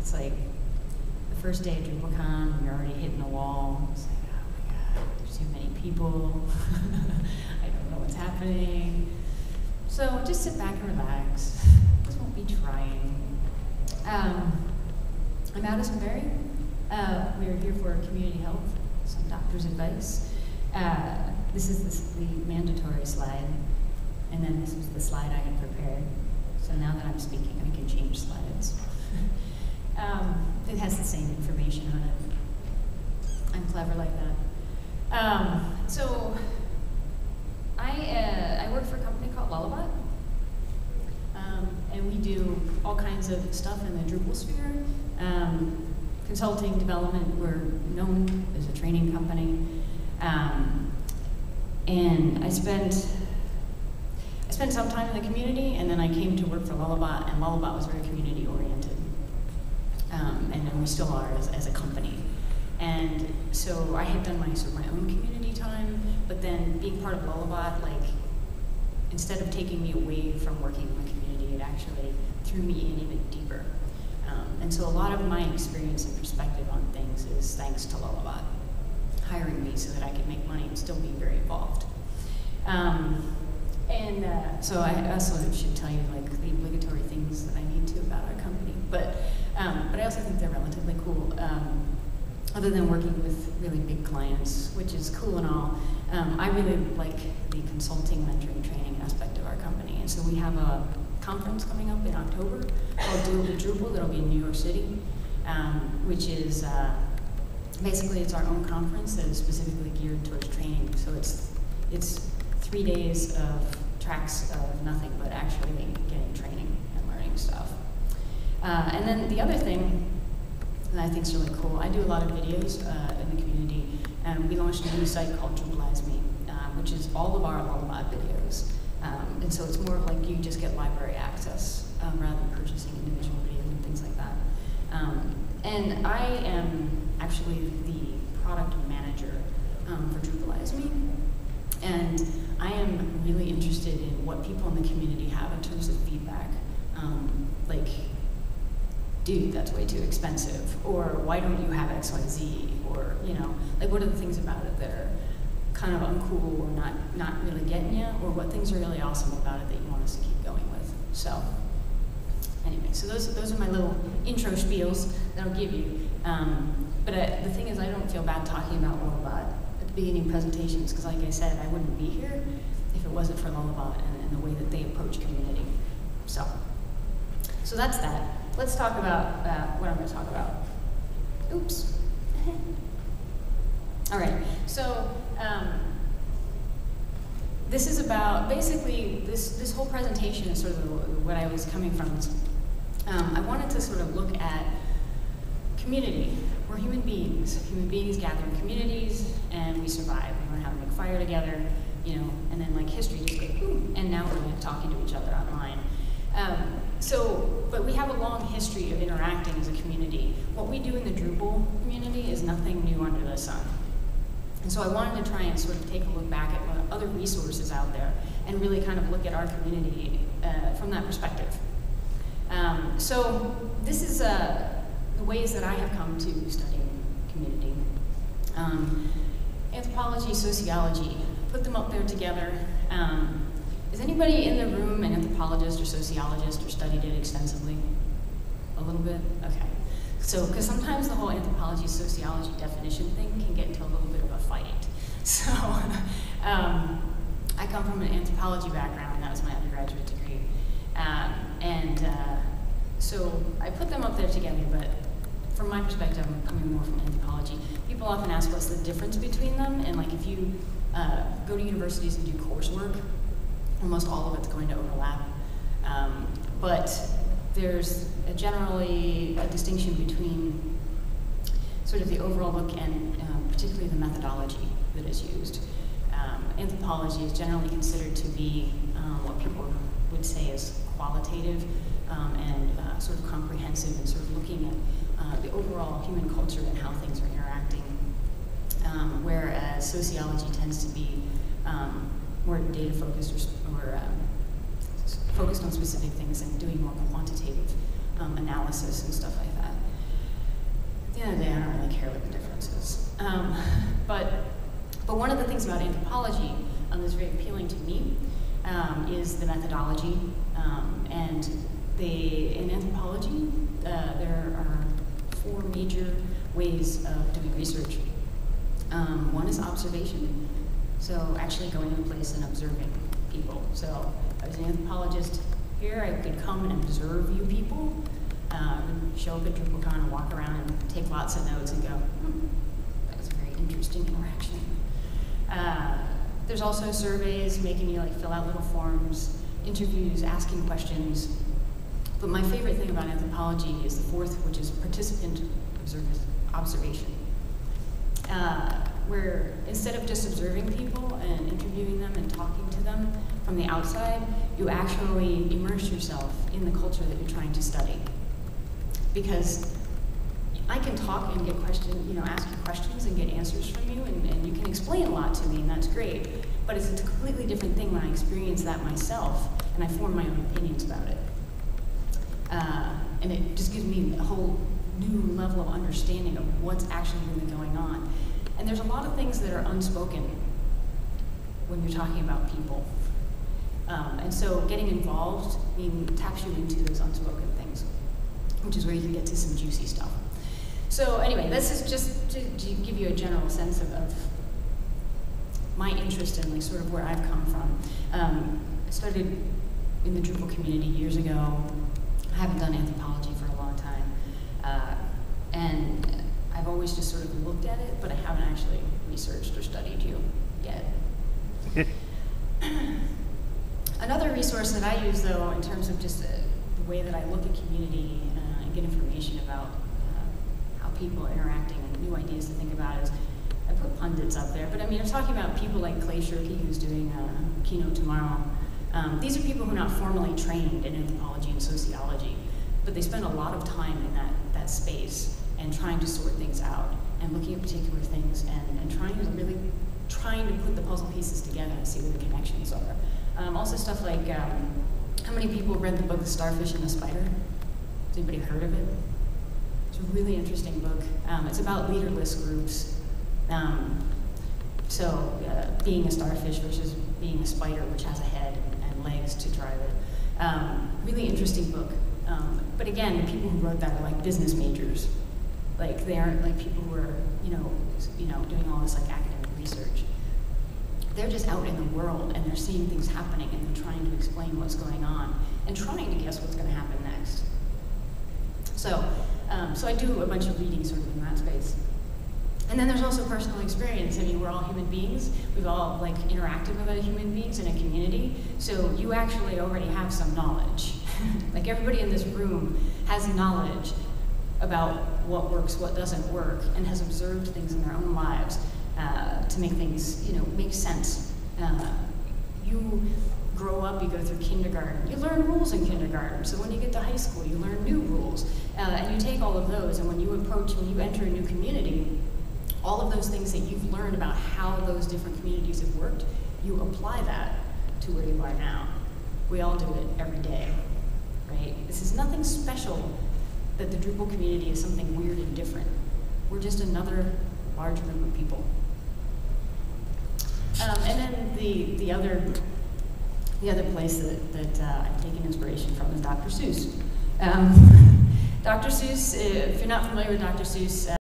It's like the first day of DrupalCon, you're already hitting the wall. It's like, oh my God, there's too many people. I don't know what's happening. So just sit back and relax. This won't be trying. I'm Addison Berry. We are here for community health, some doctor's advice. This is the mandatory slide, and then this was the slide I had prepared. So now that I'm speaking, I can change slides. It has the same information on it. I'm clever like that. So I work for a company called Lullabot, and we do all kinds of stuff in the Drupal sphere. Consulting, development, we're known as a training company. And I spent some time in the community, and then I came to work for Lullabot, and Lullabot was very community oriented. And we still are as a company. And so I had done my own community time, but then being part of Lullabot, like, instead of taking me away from working in the community, it actually threw me in even deeper. And so a lot of my experience and perspective on things is thanks to Lullabot hiring me so that I could make money and still be very involved. So I also should tell you like the obligatory things that I need to about our company, but I also think they're relatively cool. Other than working with really big clients, which is cool and all, I really like the consulting, mentoring, training aspect of our company. And so we have a conference coming up in October called Deal with Drupal that'll be in New York City, which is basically it's our own conference that is specifically geared towards training. So it's 3 days of tracks of nothing but actually getting training and learning stuff. And then the other thing that I think is really cool, I do a lot of videos in the community. We launched a new site called Drupalize Me, which is all of our Lullabot videos. And so it's more of like you just get library access rather than purchasing individual videos and things like that. And I am actually the product manager for Drupalize Me. And I am really interested in what people in the community have in terms of feedback. Like, dude, that's way too expensive, or why don't you have XYZ, or, you know, like what are the things about it that are kind of uncool or not really getting you, or what things are really awesome about it that you want us to keep going with. So anyway, so those are my little intro spiels that I'll give you. But the thing is, I don't feel bad talking about Lullabot at the beginning presentations, because like I said, I wouldn't be here if it wasn't for Lullabot and the way that they approach community. So that's that. Let's talk about what I'm going to talk about. Oops. All right, so this is about, basically, this whole presentation is sort of what I was coming from. I wanted to sort of look at community. We're human beings. Human beings gather in communities, and we survive. We learn how to make fire together, you know, and then like history just goes boom, and now we're like talking to each other online. But we have a long history of interacting as a community. What we do in the Drupal community is nothing new under the sun. And so I wanted to try and sort of take a look back at what other resources out there and really kind of look at our community from that perspective. So this is the ways that I have come to studying community. Anthropology, sociology, put them up there together. Is anybody in the room an anthropologist or sociologist or studied it extensively? A little bit? Okay. So, because sometimes the whole anthropology, sociology definition thing can get into a little bit of a fight. So, I come from an anthropology background, that was my undergraduate degree. So I put them up there together, but from my perspective, I'm coming more from anthropology. People often ask what's the difference between them, and like if you go to universities and do coursework, almost all of it's going to overlap. But there's generally a distinction between sort of the overall look and particularly the methodology that is used. Anthropology is generally considered to be what people would say is qualitative and sort of comprehensive, and sort of looking at the overall human culture and how things are interacting, whereas sociology tends to be more data focused or focused on specific things and doing more quantitative analysis and stuff like that. the end of the day, I don't really care what the difference is. But one of the things about anthropology that's very appealing to me is the methodology. And in anthropology, there are 4 major ways of doing research. One is observation, so actually going to a place and observing people. So I was an anthropologist here, I could come and observe you people, show up at DrupalCon and walk around and take lots of notes and go, that was a very interesting interaction. There's also surveys making you fill out little forms, interviews, asking questions. But my favorite thing about anthropology is the 4th, which is participant observation. Where instead of just observing people and interviewing them and talking to them from the outside, you actually immerse yourself in the culture that you're trying to study. Because I can talk and get questions, ask you questions and get answers from you, and you can explain a lot to me, and that's great. But it's a completely different thing when I experience that myself and I form my own opinions about it. And it just gives me a whole new level of understanding of what's actually really going on. And there's a lot of things that are unspoken when you're talking about people. And so getting involved taps you into those unspoken things, which is where you can get to some juicy stuff. So anyway, this is just to give you a general sense of my interest in sort of where I've come from. I started in the Drupal community years ago. I haven't done anthropology for a long time. And I've always just sort of looked at it, but I haven't actually researched or studied you yet. Another resource that I use, though, in terms of just the way that I look at community and get information about how people are interacting and new ideas to think about is, I put pundits up there, but I'm talking about people like Clay Shirky, who's doing a keynote tomorrow. These are people who are not formally trained in anthropology and sociology, but they spend a lot of time in that space and trying to sort things out and looking at particular things and trying to put the puzzle pieces together and see where the connections are. Also stuff like, how many people read the book The Starfish and the Spider? Has anybody heard of it? It's a really interesting book. It's about leaderless groups. Being a starfish versus being a spider, which has a head and legs to drive it. Really interesting book. But again, the people who wrote that are business majors. They aren't people who are, doing all this academic research. They're just out in the world and they're seeing things happening and they're trying to explain what's going on and trying to guess what's going to happen next. So I do a bunch of reading sort of in that space. And then there's also personal experience. We're all human beings. We've all interacted with other human beings in a community. So you actually already have some knowledge. Everybody in this room has knowledge about what works, what doesn't work, and has observed things in their own lives to make things, make sense. You grow up, you go through kindergarten, you learn rules in kindergarten. So when you get to high school, you learn new rules. And you take all of those, and when you enter a new community, all of those things that you've learned about how those different communities have worked, you apply that to where you are now. We all do it every day, right? This is nothing special that the Drupal community is something weird and different. We're just another large group of people. And then the other place that I've taken inspiration from is Dr. Seuss. Dr. Seuss, if you're not familiar with Dr. Seuss,